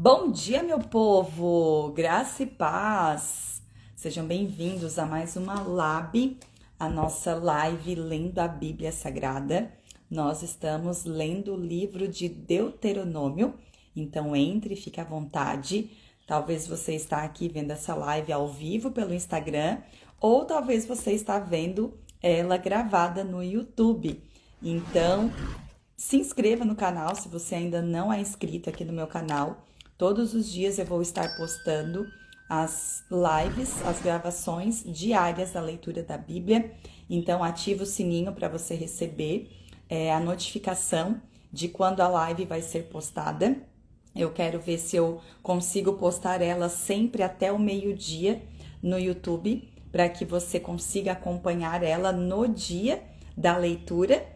Bom dia, meu povo! Graça e paz! Sejam bem-vindos a mais uma Lab, a nossa live lendo a Bíblia Sagrada. Nós estamos lendo o livro de Deuteronômio, então entre, fique à vontade. Talvez você está aqui vendo essa live ao vivo pelo Instagram, ou talvez você está vendo ela gravada no YouTube. Então, se inscreva no canal se você ainda não é inscrito aqui no meu canal. Todos os dias eu vou estar postando as lives, as gravações diárias da leitura da Bíblia. Então, ativa o sininho para você receber a notificação de quando a live vai ser postada. Eu quero ver se eu consigo postar ela sempre até o meio-dia no YouTube, para que você consiga acompanhar ela no dia da leitura.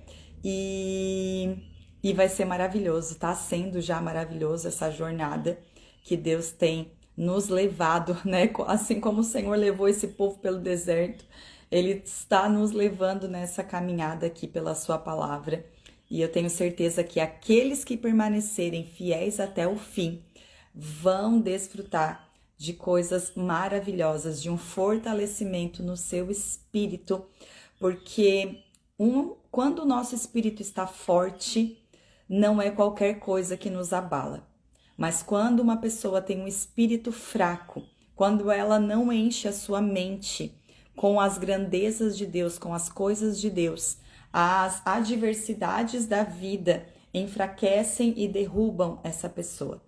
E vai ser maravilhoso, tá sendo já maravilhoso essa jornada que Deus tem nos levado, né? Assim como o Senhor levou esse povo pelo deserto, Ele está nos levando nessa caminhada aqui pela sua palavra. E eu tenho certeza que aqueles que permanecerem fiéis até o fim vão desfrutar de coisas maravilhosas, de um fortalecimento no seu espírito, porque quando o nosso espírito está forte, não é qualquer coisa que nos abala. Mas quando uma pessoa tem um espírito fraco, quando ela não enche a sua mente com as grandezas de Deus, com as coisas de Deus, as adversidades da vida enfraquecem e derrubam essa pessoa.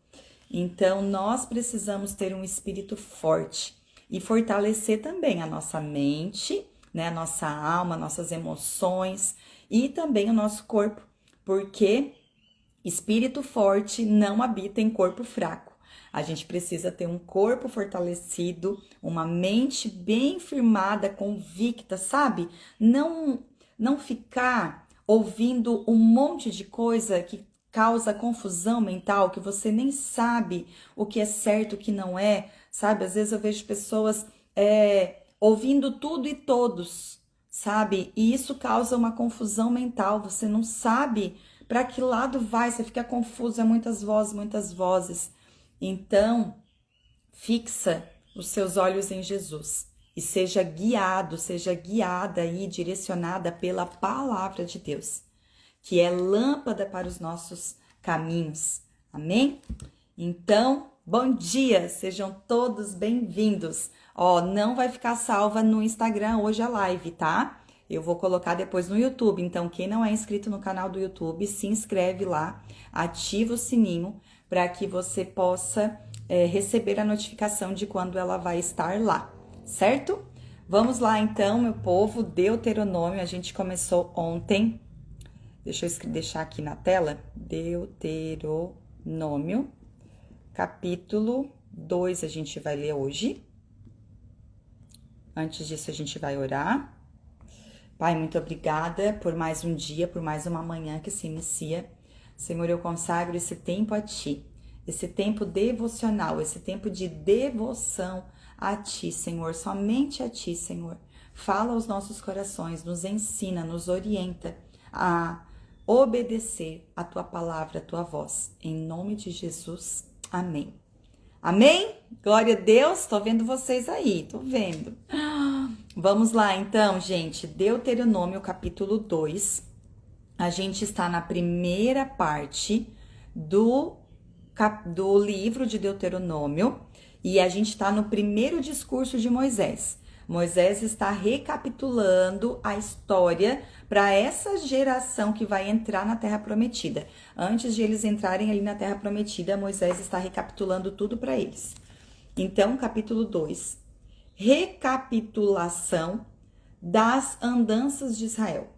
Então, nós precisamos ter um espírito forte e fortalecer também a nossa mente, né, a nossa alma, nossas emoções e também o nosso corpo, porque espírito forte não habita em corpo fraco. A gente precisa ter um corpo fortalecido, uma mente bem firmada, convicta, sabe? Não ficar ouvindo um monte de coisa que causa confusão mental, que você nem sabe o que é certo, o que não é, sabe? Às vezes eu vejo pessoas ouvindo tudo e todos, sabe? E isso causa uma confusão mental, você não sabe para que lado vai, você fica confuso, é muitas vozes. Então, fixa os seus olhos em Jesus e seja guiado, seja guiada e direcionada pela palavra de Deus, que é lâmpada para os nossos caminhos. Amém? Então, bom dia, sejam todos bem-vindos. Não vai ficar salva no Instagram hoje a live, tá? Eu vou colocar depois no YouTube, então quem não é inscrito no canal do YouTube, se inscreve lá, ativa o sininho para que você possa receber a notificação de quando ela vai estar lá, certo? Vamos lá então, meu povo, Deuteronômio, a gente começou ontem, deixa eu deixar aqui na tela, Deuteronômio, capítulo 2 a gente vai ler hoje. Antes disso a gente vai orar. Pai, muito obrigada por mais um dia, por mais uma manhã que se inicia. Senhor, eu consagro esse tempo a Ti, esse tempo devocional, esse tempo de devoção a Ti, Senhor, somente a Ti, Senhor. Fala aos nossos corações, nos ensina, nos orienta a obedecer a Tua palavra, a Tua voz. Em nome de Jesus, amém. Amém? Glória a Deus, tô vendo vocês aí, tô vendo. Vamos lá então, gente, Deuteronômio capítulo 2, a gente está na primeira parte do livro de Deuteronômio e a gente está no primeiro discurso de Moisés. Moisés está recapitulando a história para essa geração que vai entrar na Terra Prometida. Antes de eles entrarem ali na Terra Prometida, Moisés está recapitulando tudo para eles. Então, capítulo 2, recapitulação das andanças de Israel.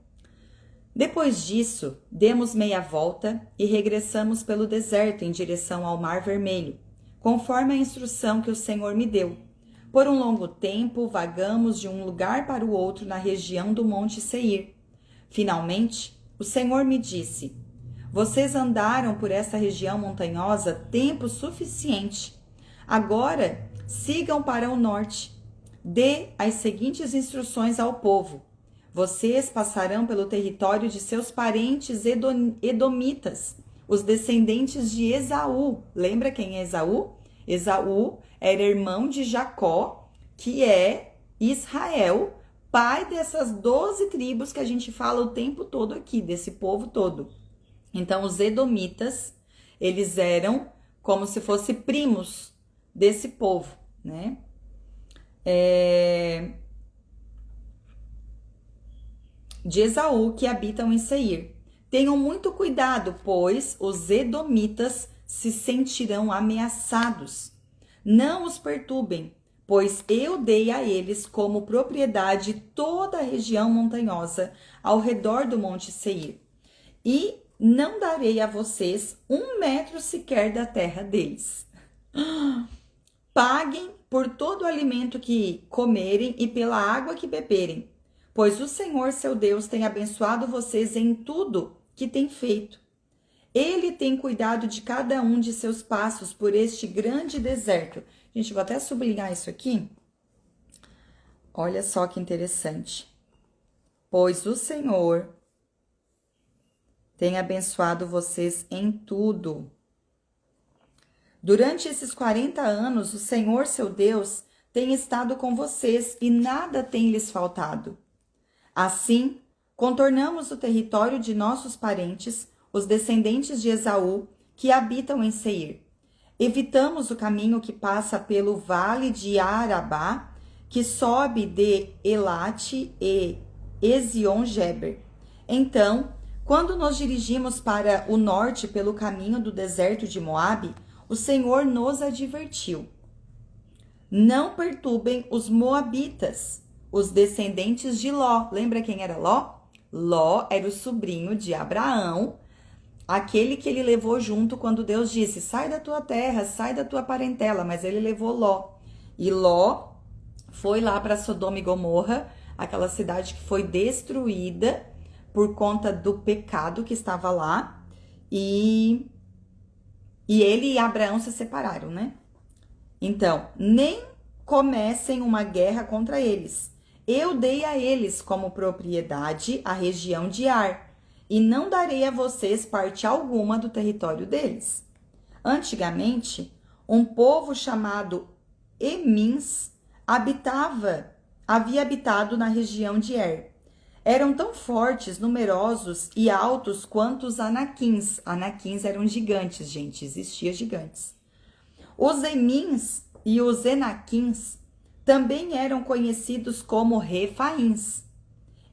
Depois disso, demos meia volta e regressamos pelo deserto em direção ao Mar Vermelho, conforme a instrução que o Senhor me deu. Por um longo tempo, vagamos de um lugar para o outro na região do Monte Seir. Finalmente, o Senhor me disse: vocês andaram por essa região montanhosa tempo suficiente. Agora, sigam para o norte. Dê as seguintes instruções ao povo. Vocês passarão pelo território de seus parentes edomitas, os descendentes de Esaú. Lembra quem é Esaú? Esaú era irmão de Jacó, que é Israel, pai dessas 12 tribos que a gente fala o tempo todo aqui, desse povo todo. Então, os edomitas, eles eram como se fossem primos desse povo, né? De Esaú, que habitam em Seir. Tenham muito cuidado, pois os edomitas se sentirão ameaçados. Não os perturbem, pois eu dei a eles como propriedade toda a região montanhosa ao redor do monte Seir. E não darei a vocês 1 metro sequer da terra deles. Paguem por todo o alimento que comerem e pela água que beberem, pois o Senhor, seu Deus, tem abençoado vocês em tudo que tem feito. Ele tem cuidado de cada um de seus passos por este grande deserto. Gente, vou até sublinhar isso aqui. Olha só que interessante. Pois o Senhor tem abençoado vocês em tudo. Durante esses 40 anos, o Senhor, seu Deus, tem estado com vocês e nada tem lhes faltado. Assim, contornamos o território de nossos parentes, os descendentes de Esaú, que habitam em Seir. Evitamos o caminho que passa pelo vale de Arabá, que sobe de Elate e Ezion-Geber. Então, quando nos dirigimos para o norte pelo caminho do deserto de Moabe, o Senhor nos advertiu: não perturbem os moabitas, os descendentes de Ló. Lembra quem era Ló? Ló era o sobrinho de Abraão, aquele que ele levou junto quando Deus disse: sai da tua terra, sai da tua parentela, mas ele levou Ló. E Ló foi lá para Sodoma e Gomorra, aquela cidade que foi destruída por conta do pecado que estava lá, e ele e Abraão se separaram, né? Então, nem comecem uma guerra contra eles. Eu dei a eles como propriedade a região de Ar, e não darei a vocês parte alguma do território deles. Antigamente, um povo chamado Emins havia habitado na região de Er. Eram tão fortes, numerosos e altos quanto os Anaquins. Anaquins eram gigantes, gente, existiam gigantes. Os Emins e os Enaquins também eram conhecidos como Refaíns,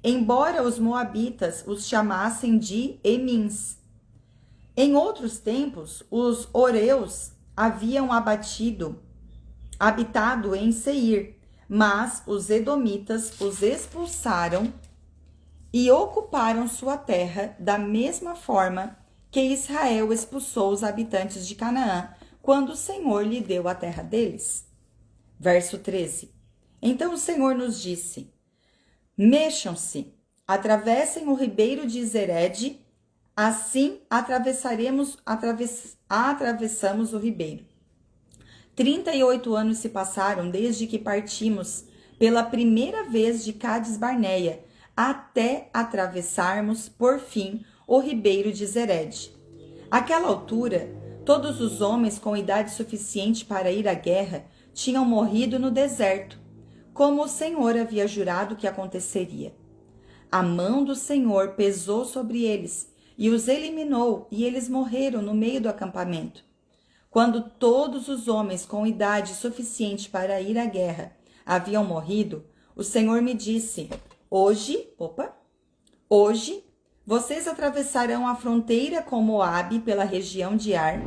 embora os moabitas os chamassem de Emins. Em outros tempos, os Oreus haviam habitado em Seir, mas os edomitas os expulsaram e ocuparam sua terra da mesma forma que Israel expulsou os habitantes de Canaã, quando o Senhor lhe deu a terra deles. Verso 13. Então o Senhor nos disse: mexam-se, atravessem o ribeiro de Zered, assim atravessamos o ribeiro. 38 anos se passaram desde que partimos pela primeira vez de Cades Barneia, até atravessarmos, por fim, o ribeiro de Zered. Àquela altura, todos os homens com idade suficiente para ir à guerra tinham morrido no deserto, como o Senhor havia jurado que aconteceria. A mão do Senhor pesou sobre eles e os eliminou, e eles morreram no meio do acampamento. Quando todos os homens com idade suficiente para ir à guerra haviam morrido, o Senhor me disse: Hoje, vocês atravessarão a fronteira com Moabe pela região de Ar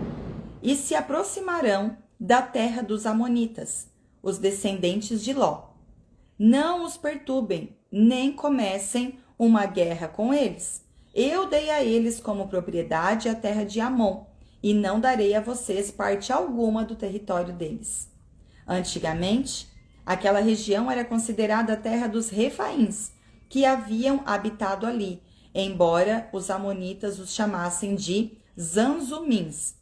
e se aproximarão da terra dos Amonitas, os descendentes de Ló. Não os perturbem, nem comecem uma guerra com eles. Eu dei a eles como propriedade a terra de Amon, e não darei a vocês parte alguma do território deles. Antigamente, aquela região era considerada a terra dos Refaíns, que haviam habitado ali, embora os amonitas os chamassem de Zanzumins.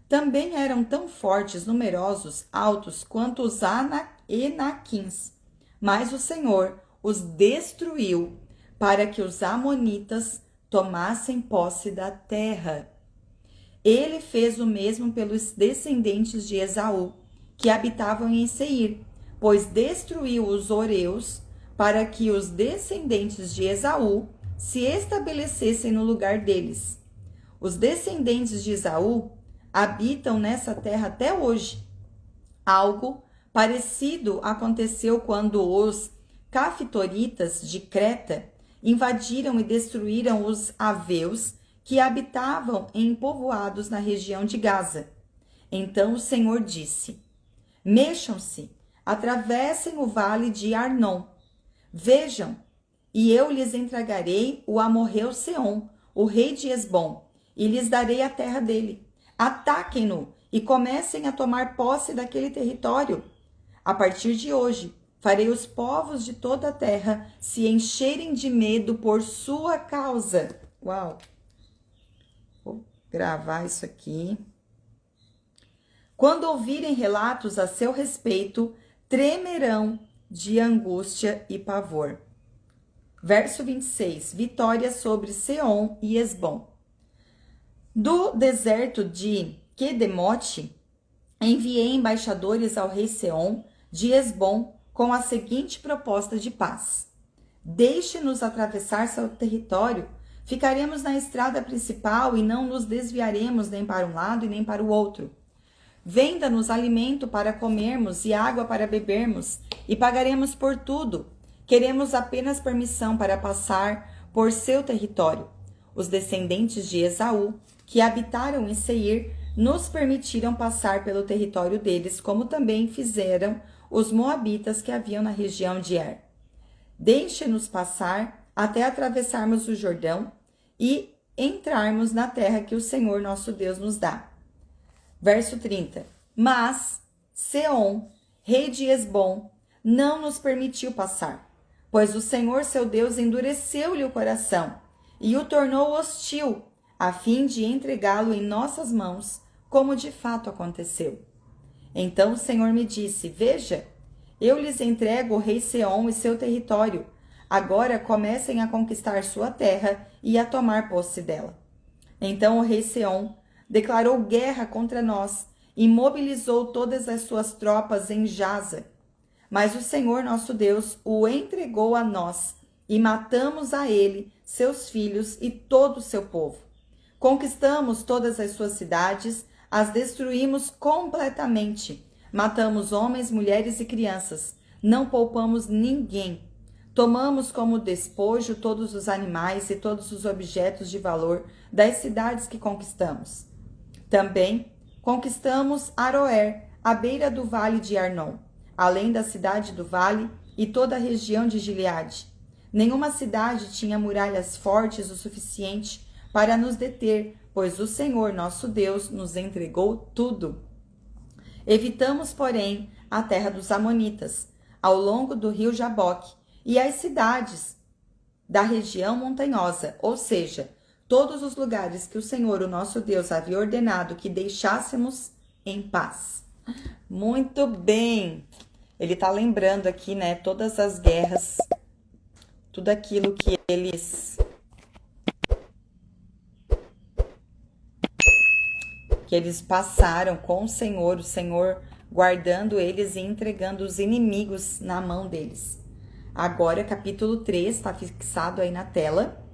Também eram tão fortes, numerosos, altos quanto os Enaquins, mas o Senhor os destruiu para que os amonitas tomassem posse da terra. Ele fez o mesmo pelos descendentes de Esaú, que habitavam em Seir, pois destruiu os horeus para que os descendentes de Esaú se estabelecessem no lugar deles. Os descendentes de Esaú habitam nessa terra até hoje. Algo parecido aconteceu quando os Cafitoritas de Creta invadiram e destruíram os aveus que habitavam em povoados na região de Gaza. Então o Senhor disse: mexam-se, atravessem o vale de Arnon. Vejam, e eu lhes entregarei o amorreu Seom, o rei de Hesbom, e lhes darei a terra dele. Ataquem-no e comecem a tomar posse daquele território. A partir de hoje, farei os povos de toda a terra se encherem de medo por sua causa. Uau! Vou gravar isso aqui. Quando ouvirem relatos a seu respeito, tremerão de angústia e pavor. Verso 26. Vitória sobre Seom e Hesbom. Do deserto de Quedemote, enviei embaixadores ao rei Seom de Hesbom com a seguinte proposta de paz: deixe-nos atravessar seu território, ficaremos na estrada principal e não nos desviaremos nem para um lado e nem para o outro. Venda-nos alimento para comermos e água para bebermos, e pagaremos por tudo. Queremos apenas permissão para passar por seu território. Os descendentes de Esaú, que habitaram em Seir, nos permitiram passar pelo território deles, como também fizeram os moabitas que haviam na região de Er. Deixe-nos passar até atravessarmos o Jordão e entrarmos na terra que o Senhor nosso Deus nos dá. Verso 30. Mas Seom, rei de Hesbom, não nos permitiu passar, pois o Senhor seu Deus endureceu-lhe o coração e o tornou hostil, a fim de entregá-lo em nossas mãos, como de fato aconteceu. Então o Senhor me disse: veja, eu lhes entrego o rei Seom e seu território. Agora comecem a conquistar sua terra e a tomar posse dela. Então o rei Seom declarou guerra contra nós e mobilizou todas as suas tropas em Jaza. Mas o Senhor nosso Deus o entregou a nós e matamos a ele, seus filhos e todo o seu povo. Conquistamos todas as suas cidades, as destruímos completamente. Matamos homens, mulheres e crianças. Não poupamos ninguém. Tomamos como despojo todos os animais e todos os objetos de valor das cidades que conquistamos. Também conquistamos Aroer, à beira do vale de Arnon, além da cidade do vale e toda a região de Gileade. Nenhuma cidade tinha muralhas fortes o suficiente para nos deter, pois o Senhor nosso Deus nos entregou tudo. Evitamos, porém, a terra dos Amonitas, ao longo do rio Jaboque, e as cidades da região montanhosa, ou seja, todos os lugares que o Senhor, o nosso Deus, havia ordenado que deixássemos em paz. Muito bem! Ele está lembrando aqui, né, todas as guerras, tudo aquilo que eles passaram com o Senhor guardando eles e entregando os inimigos na mão deles. Agora, capítulo 3, está fixado aí na tela.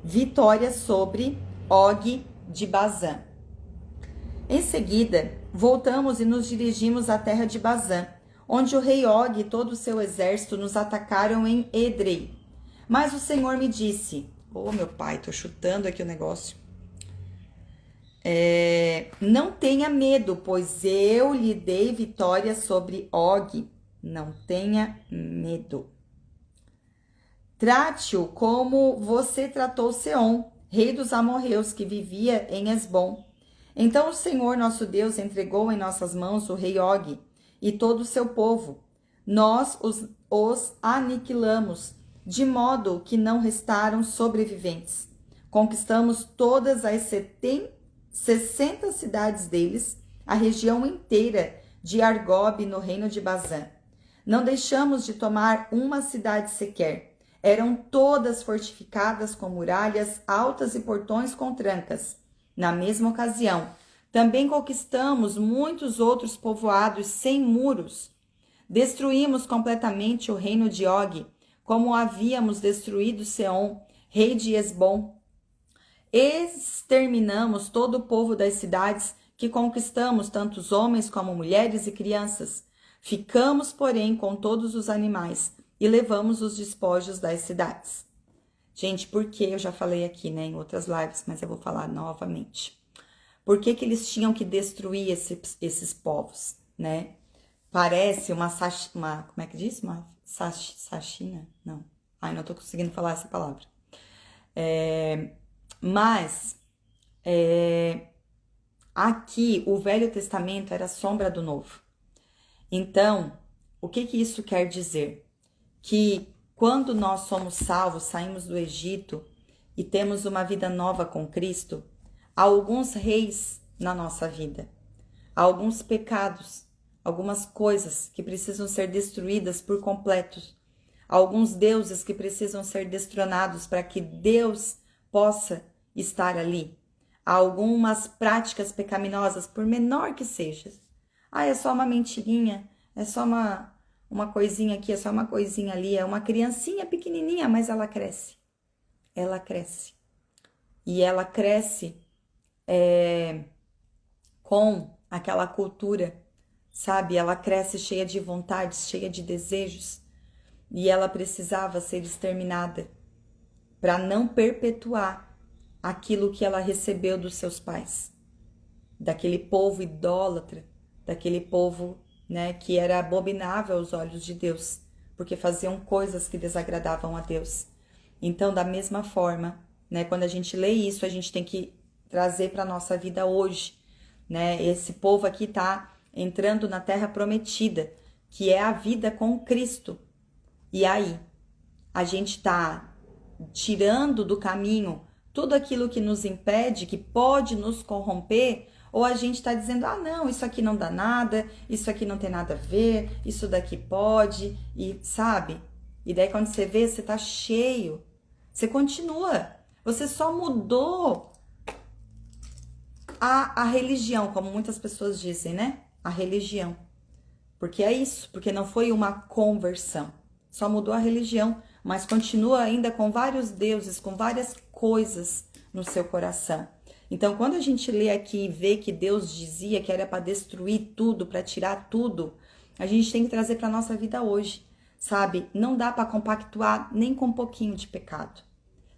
Vitória sobre Og de Bazã. Em seguida, voltamos e nos dirigimos à terra de Bazã, onde o rei Og e todo o seu exército nos atacaram em Edrei. Mas o Senhor me disse: meu pai, tô chutando aqui o negócio. Não tenha medo, pois eu lhe dei vitória sobre Og. Não tenha medo. Trate-o como você tratou Seom, rei dos amorreus, que vivia em Hesbom. Então o Senhor nosso Deus entregou em nossas mãos o rei Og e todo o seu povo. Nós os aniquilamos, de modo que não restaram sobreviventes. Conquistamos todas as 60 cidades deles, a região inteira de Argob, no reino de Bazã. Não deixamos de tomar uma cidade sequer. Eram todas fortificadas com muralhas altas e portões com trancas. Na mesma ocasião, também conquistamos muitos outros povoados sem muros. Destruímos completamente o reino de Og, como havíamos destruído Seom, rei de Hesbom. Exterminamos todo o povo das cidades que conquistamos, tanto os homens como mulheres e crianças. Ficamos, porém, com todos os animais e levamos os despojos das cidades. Gente, por que eu já falei aqui, né, em outras lives, mas eu vou falar novamente. Por que eles tinham que destruir esses povos, né? Parece uma como é que diz? Uma sachina? Não. Ai, não tô conseguindo falar essa palavra. Mas aqui o Velho Testamento era a sombra do Novo. Então, o que isso quer dizer? Que quando nós somos salvos, saímos do Egito e temos uma vida nova com Cristo, há alguns reis na nossa vida, há alguns pecados, algumas coisas que precisam ser destruídas por completo, há alguns deuses que precisam ser destronados para que Deus possa estar ali. Há algumas práticas pecaminosas, por menor que seja. Ah, é só uma mentirinha, é só uma coisinha aqui, é só uma coisinha ali, é uma criancinha pequenininha, mas ela cresce. Ela cresce. E ela cresce com aquela cultura, sabe? Ela cresce cheia de vontades, cheia de desejos. E ela precisava ser exterminada para não perpetuar aquilo que ela recebeu dos seus pais, daquele povo idólatra, daquele povo, né, que era abominável aos olhos de Deus, porque faziam coisas que desagradavam a Deus. Então, da mesma forma, né, quando a gente lê isso, a gente tem que trazer para a nossa vida hoje, né? Esse povo aqui está entrando na terra prometida, que é a vida com Cristo. E aí, a gente está tirando do caminho tudo aquilo que nos impede, que pode nos corromper, ou a gente está dizendo, ah, não, isso aqui não dá nada, isso aqui não tem nada a ver, isso daqui pode, e sabe? E daí quando você vê, você tá cheio, você continua, você só mudou a religião, como muitas pessoas dizem, né? A religião. Porque é isso, porque não foi uma conversão, só mudou a religião, mas continua ainda com vários deuses, com várias coisas no seu coração. Então, quando a gente lê aqui e vê que Deus dizia que era para destruir tudo, para tirar tudo, a gente tem que trazer para nossa vida hoje, sabe? Não dá para compactuar nem com um pouquinho de pecado.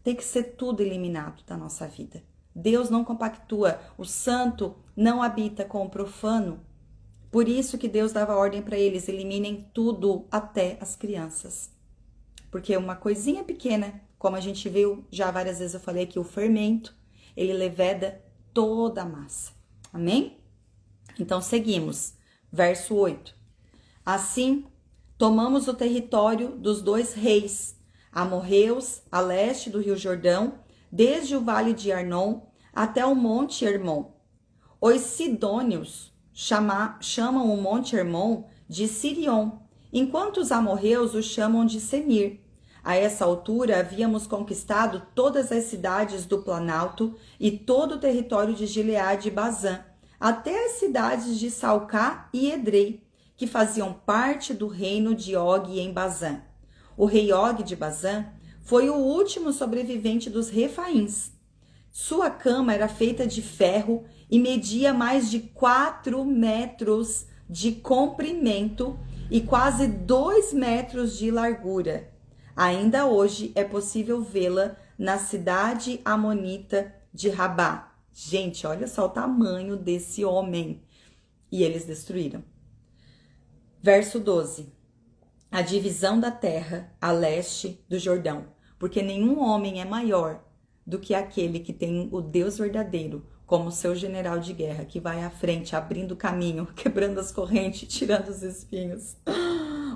Tem que ser tudo eliminado da nossa vida. Deus não compactua, o santo não habita com o profano. Por isso que Deus dava ordem para eles, eliminem tudo, até as crianças. Porque uma coisinha pequena, como a gente viu já várias vezes, eu falei que o fermento, ele leveda toda a massa. Amém? Então, seguimos. Verso 8. Assim, tomamos o território dos 2 reis, amorreus, a leste do rio Jordão, desde o vale de Arnon até o monte Hermon. Os sidônios chamam o monte Hermon de Sirion, enquanto os amorreus o chamam de Senir. A essa altura, havíamos conquistado todas as cidades do Planalto e todo o território de Gileade e Bazã, até as cidades de Salcá e Edrei, que faziam parte do reino de Og em Bazã. O rei Og de Bazã foi o último sobrevivente dos Refaíns. Sua cama era feita de ferro e media mais de 4 metros de comprimento e quase 2 metros de largura. Ainda hoje é possível vê-la na cidade amonita de Rabá. Gente, olha só o tamanho desse homem. E eles destruíram. Verso 12. A divisão da terra a leste do Jordão, porque nenhum homem é maior do que aquele que tem o Deus verdadeiro como seu general de guerra, que vai à frente, abrindo o caminho, quebrando as correntes, tirando os espinhos.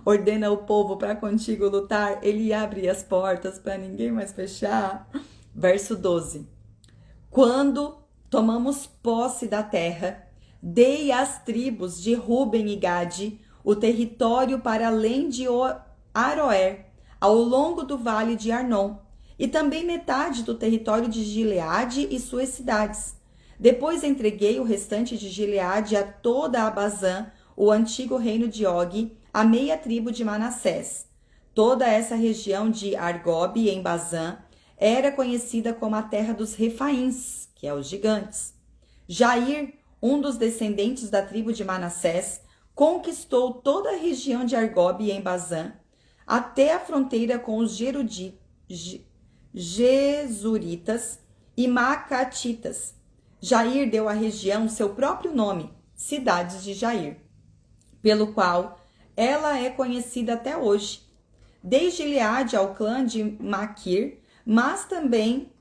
Ordena o povo para contigo lutar, ele abre as portas para ninguém mais fechar. Verso 12. Quando tomamos posse da terra, dei às tribos de Ruben e Gade o território para além de Aroer, ao longo do vale de Arnon, e também metade do território de Gileade e suas cidades. Depois entreguei o restante de Gileade a toda a Bazã, o antigo reino de Og, a meia tribo de Manassés. Toda essa região de Argob, em Bazã, era conhecida como a terra dos Refaíns, que é os gigantes. Jair, um dos descendentes da tribo de Manassés, conquistou toda a região de Argob, em Bazã, até a fronteira com os Gesuritas e Macatitas. Jair deu à região seu próprio nome, Cidades de Jair, pelo qual ela é conhecida até hoje. Dei Gileade ao clã de Maquir, mas também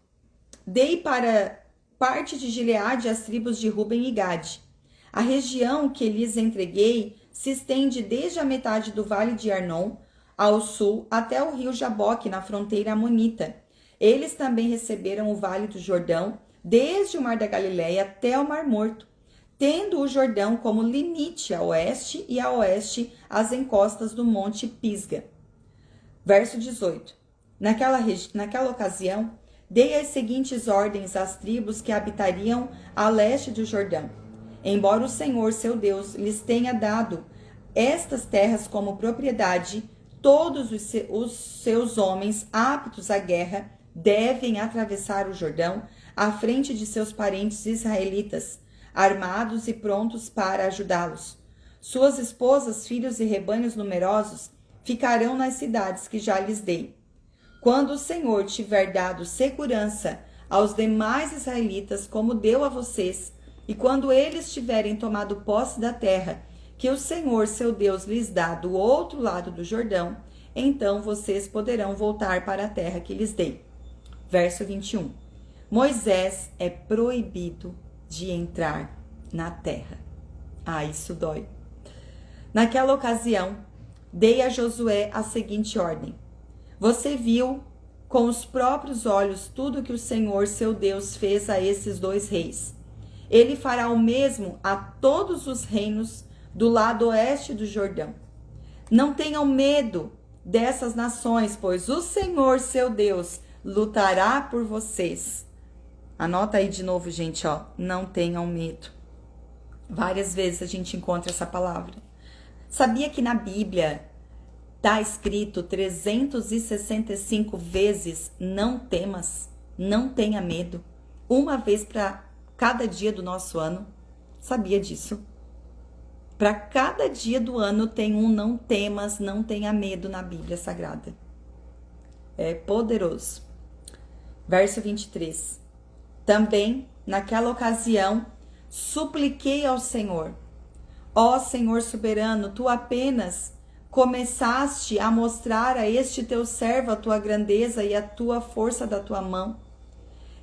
dei para parte de Gileade às tribos de Ruben e Gade. A região que lhes entreguei se estende desde a metade do vale de Arnon, ao sul, até o rio Jaboque, na fronteira amonita. Eles também receberam o vale do Jordão, desde o mar da Galileia até o mar Morto, tendo o Jordão como limite a oeste e a oeste as encostas do monte Pisga. Verso 18. Naquela ocasião, dei as seguintes ordens às tribos que habitariam a leste do Jordão. Embora o Senhor, seu Deus, lhes tenha dado estas terras como propriedade, todos os seus homens aptos à guerra devem atravessar o Jordão à frente de seus parentes israelitas, armados e prontos para ajudá-los. Suas esposas, filhos e rebanhos numerosos ficarão nas cidades que já lhes dei. Quando o Senhor tiver dado segurança aos demais israelitas, como deu a vocês, e quando eles tiverem tomado posse da terra que o Senhor, seu Deus, lhes dá do outro lado do Jordão, então vocês poderão voltar para a terra que lhes dei. Verso 21. Moisés é proibido de entrar na terra. Ah, isso dói. Naquela ocasião, dei a Josué a seguinte ordem: você viu com os próprios olhos tudo que o Senhor, seu Deus, fez a esses dois reis. Ele fará o mesmo a todos os reinos do lado oeste do Jordão. Não tenham medo dessas nações, pois o Senhor, seu Deus, lutará por vocês. Anota aí de novo, gente, ó. Não tenham medo. Várias vezes a gente encontra essa palavra. Sabia que na Bíblia está escrito 365 vezes não temas, não tenha medo, uma vez para cada dia do nosso ano? Sabia disso? Para cada dia do ano tem um não temas, não tenha medo na Bíblia Sagrada. É poderoso. Verso 23. Também, naquela ocasião, supliquei ao Senhor: ó Senhor soberano, tu apenas começaste a mostrar a este teu servo a tua grandeza e a tua força da tua mão.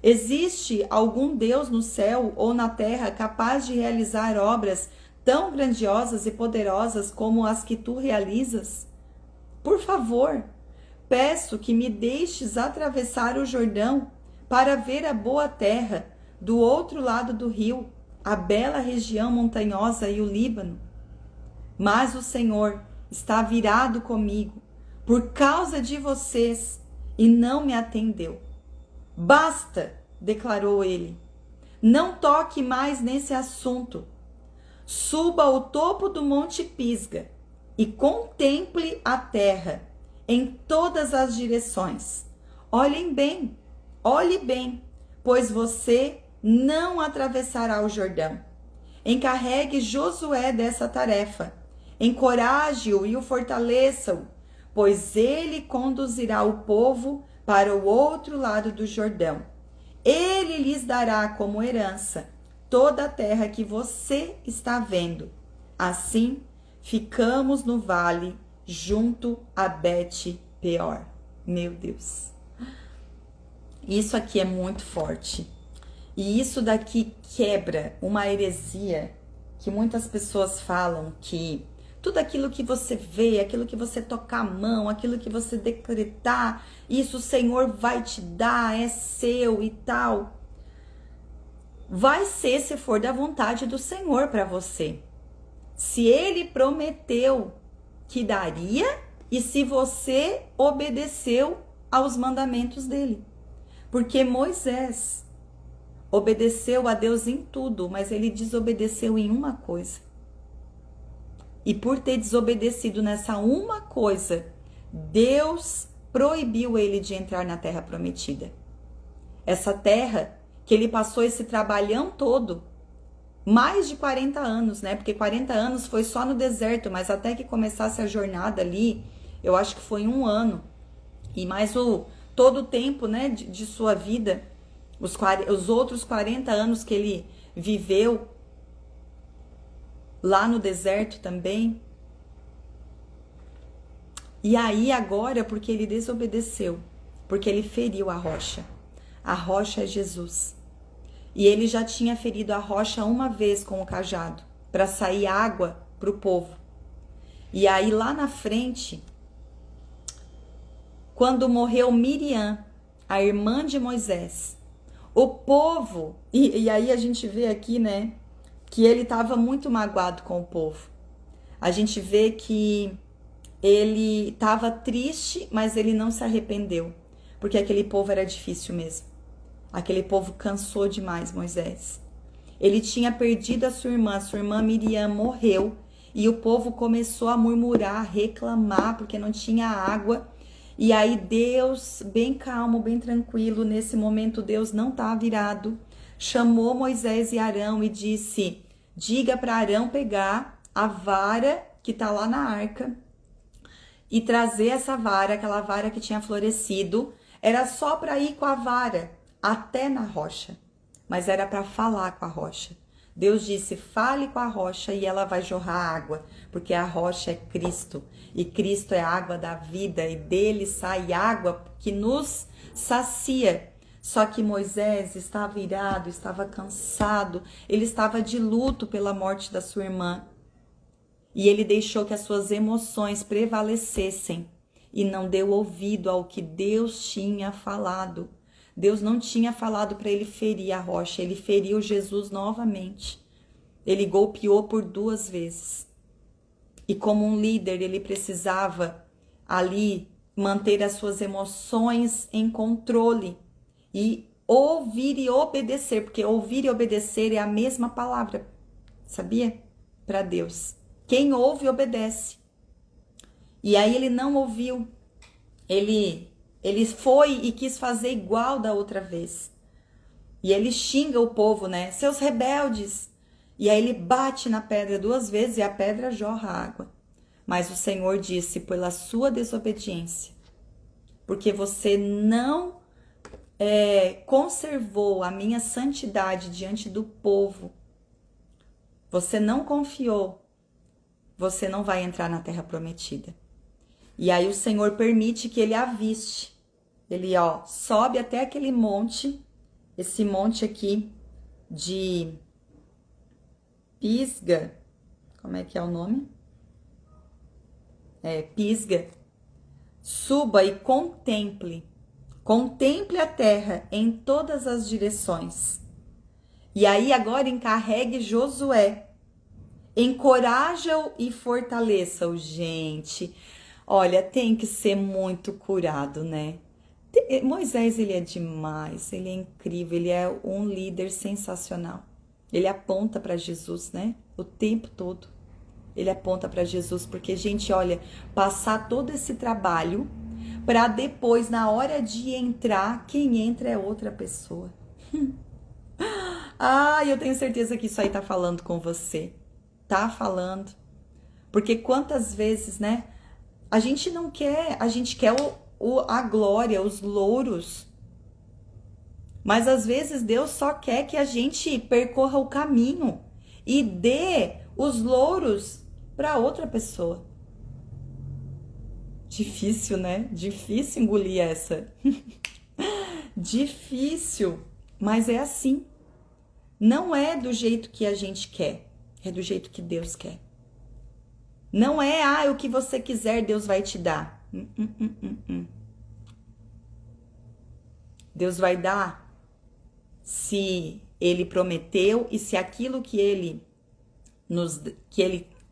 Existe algum Deus no céu ou na terra capaz de realizar obras tão grandiosas e poderosas como as que tu realizas? Por favor, peço que me deixes atravessar o Jordão para ver a boa terra do outro lado do rio, a bela região montanhosa e o Líbano. Mas o Senhor está virado comigo por causa de vocês e não me atendeu. Basta, declarou ele. Não toque mais nesse assunto. Suba ao topo do monte Pisga e contemple a terra em todas as direções. Olhe bem, pois você não atravessará o Jordão. Encarregue Josué dessa tarefa. Encoraje-o e o fortaleça-o, pois ele conduzirá o povo para o outro lado do Jordão. Ele lhes dará como herança toda a terra que você está vendo. Assim, ficamos no vale, junto a Bet-peor. Meu Deus. Isso aqui é muito forte. E isso daqui quebra uma heresia que muitas pessoas falam que tudo aquilo que você vê, aquilo que você tocar a mão, aquilo que você decretar, isso o Senhor vai te dar, é seu e tal. Vai ser se for da vontade do Senhor para você. Se Ele prometeu que daria e se você obedeceu aos mandamentos dele. Porque Moisés, obedeceu a Deus em tudo, mas ele desobedeceu em uma coisa. E por ter desobedecido nessa uma coisa, Deus proibiu ele de entrar na terra prometida. Essa terra que ele passou esse trabalhão todo, mais de 40 anos, né? Porque 40 anos foi só no deserto, mas até que começasse a jornada ali, eu acho que foi 1 ano. E mais todo o tempo, né, de sua vida, os outros 40 anos que ele viveu lá no deserto também. E aí agora, porque ele desobedeceu, porque ele feriu a rocha. A rocha é Jesus. E ele já tinha ferido a rocha uma vez com o cajado, para sair água para o povo. E aí lá na frente, quando morreu Miriam, a irmã de Moisés, o povo, e aí a gente vê aqui, né, que ele estava muito magoado com o povo. A gente vê que ele estava triste, mas ele não se arrependeu, porque aquele povo era difícil mesmo. Aquele povo cansou demais Moisés. Ele tinha perdido a sua irmã Miriam morreu, e o povo começou a murmurar, a reclamar, porque não tinha água. E aí Deus, bem calmo, bem tranquilo, nesse momento Deus não estava virado, chamou Moisés e Arão e disse: diga para Arão pegar a vara que está lá na arca e trazer essa vara, aquela vara que tinha florescido. Era só para ir com a vara até na rocha, mas era para falar com a rocha. Deus disse: fale com a rocha e ela vai jorrar água, porque a rocha é Cristo, e Cristo é a água da vida, e dele sai água que nos sacia. Só que Moisés estava irado, estava cansado, ele estava de luto pela morte da sua irmã, e ele deixou que as suas emoções prevalecessem e não deu ouvido ao que Deus tinha falado. Deus não tinha falado para ele ferir a rocha, ele feriu Jesus novamente. Ele golpeou por 2 vezes. E como um líder, ele precisava ali manter as suas emoções em controle e ouvir e obedecer, porque ouvir e obedecer é a mesma palavra, sabia? Para Deus. Quem ouve, obedece. E aí ele não ouviu, ele foi e quis fazer igual da outra vez. E ele xinga o povo, né? Seus rebeldes. E aí ele bate na pedra 2 vezes e a pedra jorra água. Mas o Senhor disse: pela sua desobediência, porque você não conservou a minha santidade diante do povo, você não confiou, você não vai entrar na terra prometida. E aí o Senhor permite que ele aviste. Ele, sobe até aquele monte, esse monte aqui de Pisga. Como é que é o nome? Pisga. Suba e contemple. Contemple a terra em todas as direções. E aí agora encarregue Josué. Encoraja-o e fortaleça-o, gente. Olha, tem que ser muito curado, né? Moisés, ele é demais, ele é incrível, ele é um líder sensacional. Ele aponta para Jesus, né? O tempo todo. Ele aponta para Jesus, porque, gente, olha, passar todo esse trabalho para depois, na hora de entrar, quem entra é outra pessoa. Eu tenho certeza que isso aí tá falando com você. Tá falando. Porque quantas vezes, né? A gente não quer, a gente quer a glória, os louros. Mas às vezes Deus só quer que a gente percorra o caminho e dê os louros para outra pessoa. Difícil, né? Difícil engolir essa. Difícil, mas é assim. Não é do jeito que a gente quer, é do jeito que Deus quer. Não é, o que você quiser, Deus vai te dar. Deus vai dar se Ele prometeu e se aquilo que Ele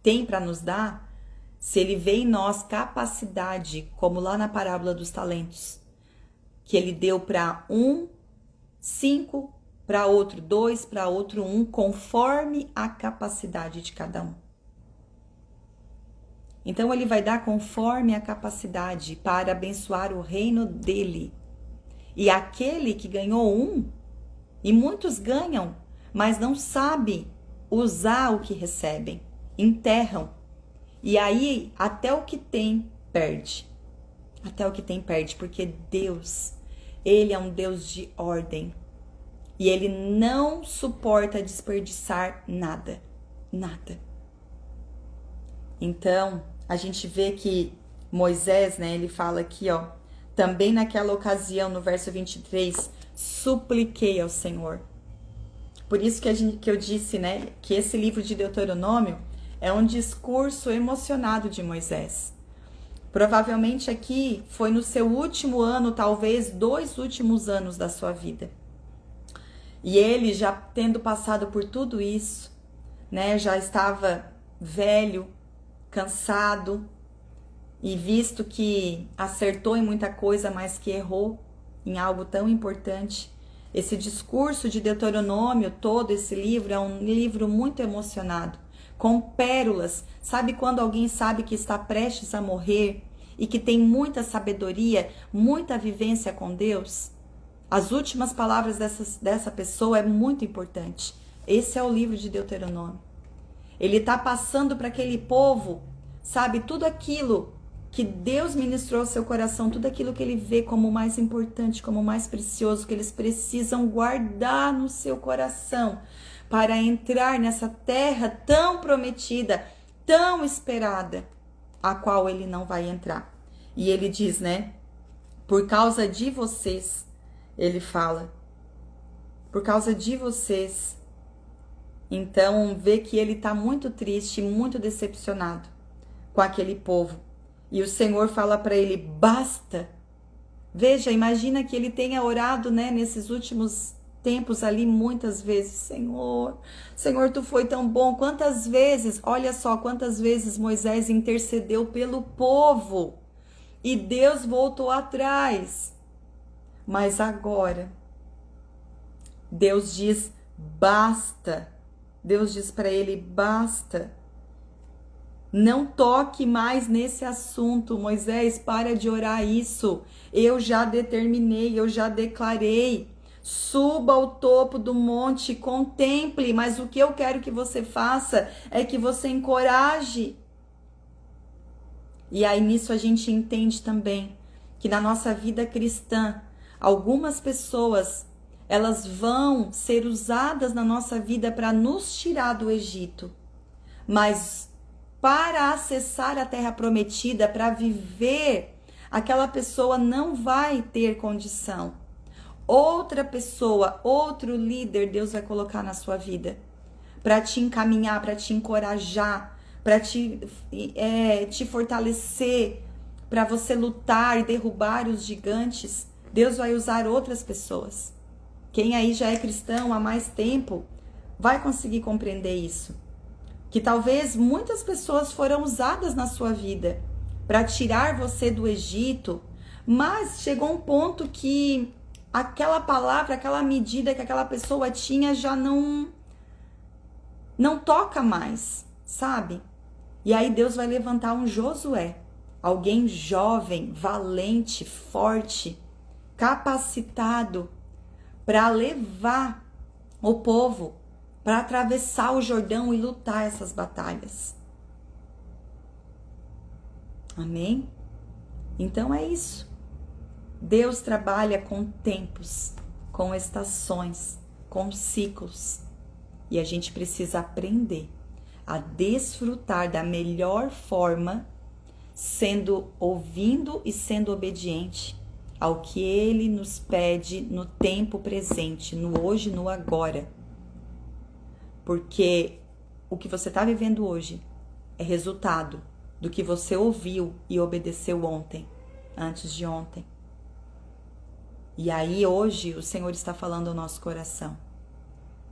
tem para nos dar, se Ele vê em nós capacidade, como lá na parábola dos talentos, que Ele deu para 1, 5 para outro 2, para outro 1, conforme a capacidade de cada um. Então ele vai dar conforme a capacidade para abençoar o reino dele. E aquele que ganhou 1, e muitos ganham, mas não sabem usar o que recebem, enterram. E aí até o que tem perde. Até o que tem perde, porque Deus, ele é um Deus de ordem. E ele não suporta desperdiçar nada. Nada. Então, a gente vê que Moisés, né, ele fala aqui, ó, também naquela ocasião, no verso 23, supliquei ao Senhor. Por isso que eu disse, né, que esse livro de Deuteronômio é um discurso emocionado de Moisés. Provavelmente aqui foi no seu último ano, talvez 2 últimos anos da sua vida. E ele já tendo passado por tudo isso, né, já estava velho, cansado, e visto que acertou em muita coisa, mas que errou em algo tão importante. Esse discurso de Deuteronômio, todo esse livro, é um livro muito emocionado, com pérolas. Sabe quando alguém sabe que está prestes a morrer e que tem muita sabedoria, muita vivência com Deus? As últimas palavras dessa pessoa é muito importante. Esse é o livro de Deuteronômio. Ele está passando para aquele povo, sabe, tudo aquilo que Deus ministrou ao seu coração, tudo aquilo que ele vê como mais importante, como mais precioso, que eles precisam guardar no seu coração para entrar nessa terra tão prometida, tão esperada, a qual ele não vai entrar. E ele diz, né, por causa de vocês, ele fala, por causa de vocês. Então, vê que ele está muito triste, muito decepcionado com aquele povo. E o Senhor fala para ele, basta. Veja, imagina que ele tenha orado, né, nesses últimos tempos ali, muitas vezes. Senhor, tu foi tão bom. Quantas vezes, olha só, quantas vezes Moisés intercedeu pelo povo. E Deus voltou atrás. Mas agora, Deus diz, basta. Deus diz para ele, basta. Não toque mais nesse assunto, Moisés, para de orar isso. Eu já determinei, eu já declarei. Suba ao topo do monte, contemple, mas o que eu quero que você faça é que você encoraje. E aí nisso a gente entende também que na nossa vida cristã, algumas pessoas, elas vão ser usadas na nossa vida para nos tirar do Egito. Mas para acessar a terra prometida, para viver, aquela pessoa não vai ter condição. Outra pessoa, outro líder, Deus vai colocar na sua vida para te encaminhar, para te encorajar, para te fortalecer, para você lutar e derrubar os gigantes. Deus vai usar outras pessoas. Quem aí já é cristão há mais tempo vai conseguir compreender isso. Que talvez muitas pessoas foram usadas na sua vida para tirar você do Egito, mas chegou um ponto que aquela palavra, aquela medida que aquela pessoa tinha já não toca mais, sabe? E aí Deus vai levantar um Josué, alguém jovem, valente, forte, capacitado para levar o povo para atravessar o Jordão e lutar essas batalhas. Amém? Então é isso. Deus trabalha com tempos, com estações, com ciclos. E a gente precisa aprender a desfrutar da melhor forma, ouvindo e sendo obediente ao que Ele nos pede no tempo presente, no hoje, no agora. Porque o que você está vivendo hoje é resultado do que você ouviu e obedeceu ontem, antes de ontem. E aí hoje o Senhor está falando ao nosso coração.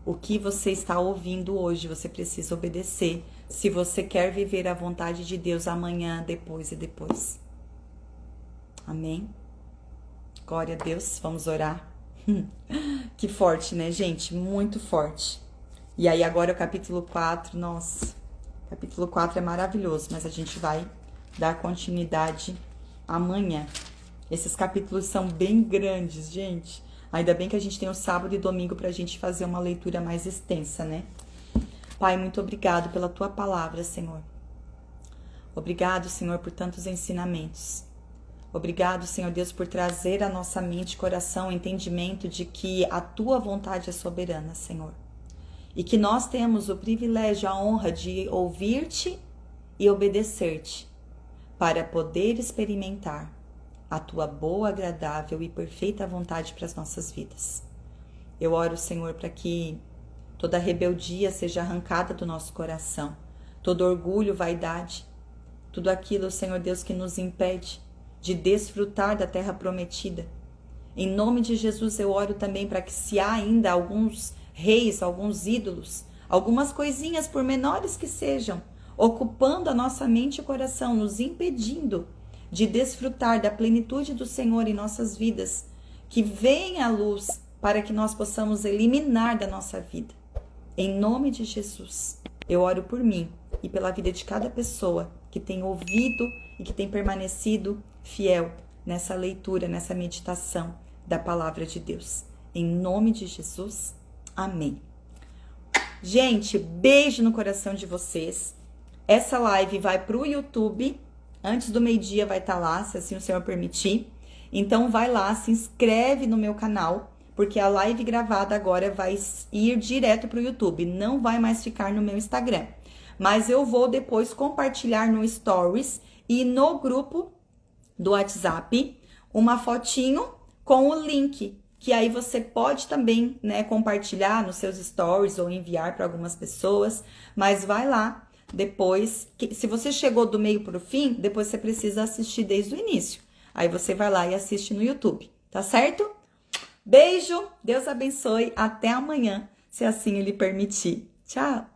O que você está ouvindo hoje, você precisa obedecer, se você quer viver a vontade de Deus amanhã, depois e depois. Amém? Glória a Deus, vamos orar. Que forte, né, gente? Muito forte. E aí agora o capítulo 4, nossa, capítulo 4 é maravilhoso, mas a gente vai dar continuidade amanhã. Esses capítulos são bem grandes, gente. Ainda bem que a gente tem o sábado e domingo pra gente fazer uma leitura mais extensa, né? Pai, muito obrigado pela tua palavra, Senhor. Obrigado, Senhor, por tantos ensinamentos. Obrigado, Senhor Deus, por trazer à nossa mente e coração o entendimento de que a tua vontade é soberana, Senhor. E que nós temos o privilégio, a honra de ouvir-te e obedecer-te, para poder experimentar a tua boa, agradável e perfeita vontade para as nossas vidas. Eu oro, Senhor, para que toda rebeldia seja arrancada do nosso coração, todo orgulho, vaidade, tudo aquilo, Senhor Deus, que nos impede de desfrutar da terra prometida. Em nome de Jesus, eu oro também para que, se há ainda alguns reis, alguns ídolos, algumas coisinhas, por menores que sejam, ocupando a nossa mente e coração, nos impedindo de desfrutar da plenitude do Senhor em nossas vidas, que venha a luz para que nós possamos eliminar da nossa vida. Em nome de Jesus, eu oro por mim e pela vida de cada pessoa que tem ouvido e que tem permanecido fiel nessa leitura, nessa meditação da palavra de Deus. Em nome de Jesus, amém. Gente, beijo no coração de vocês. Essa live vai para o YouTube. Antes do meio-dia vai estar lá, se assim o Senhor permitir. Então vai lá, se inscreve no meu canal, porque a live gravada agora vai ir direto para o YouTube. Não vai mais ficar no meu Instagram. Mas eu vou depois compartilhar no Stories e no grupo do WhatsApp uma fotinho com o link, que aí você pode também, né, compartilhar nos seus stories ou enviar para algumas pessoas, mas vai lá depois, se você chegou do meio para o fim, depois você precisa assistir desde o início. Aí você vai lá e assiste no YouTube, tá certo? Beijo, Deus abençoe, até amanhã, se assim Ele permitir. Tchau!